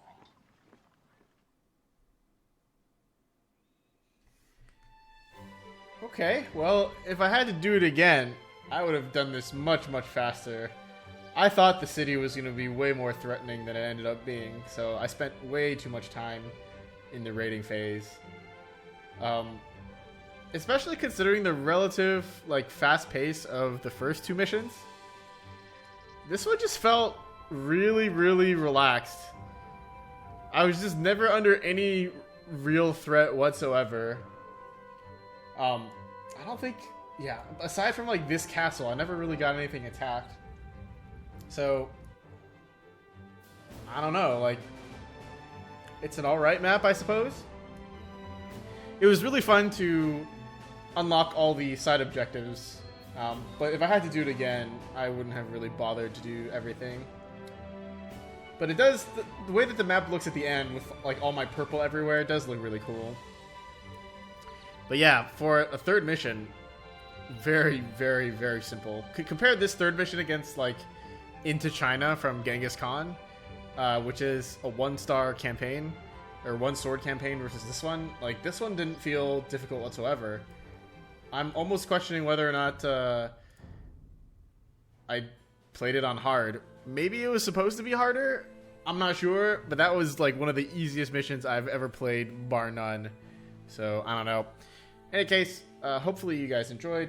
Okay, well, if I had to do it again, I would have done this much, much faster. I thought the city was going to be way more threatening than it ended up being, so I spent way too much time in the raiding phase. Especially considering the relative, like, fast pace of the first two missions. This one just felt really, really relaxed. I was just never under any real threat whatsoever. I don't think, yeah, aside from like this castle, I never really got anything attacked. So, I don't know, like, it's an alright map, I suppose. It was really fun to unlock all the side objectives, but if I had to do it again, I wouldn't have really bothered to do everything. But it does, the way that the map looks at the end with like all my purple everywhere, it does look really cool. But yeah, for a third mission, very, very, very simple. Compare this third mission against, like, Into China from Genghis Khan, which is a one-star campaign, or one-sword campaign versus this one. Like, this one didn't feel difficult whatsoever. I'm almost questioning whether or not I played it on hard. Maybe it was supposed to be harder? I'm not sure, but that was, like, one of the easiest missions I've ever played, bar none. So, I don't know. In any case, hopefully you guys enjoyed.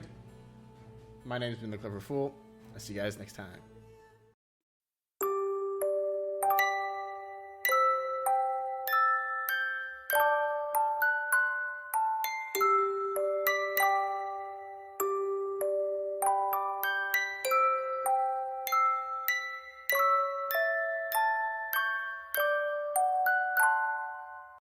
My name's been The Clever Fool. I'll see you guys next time.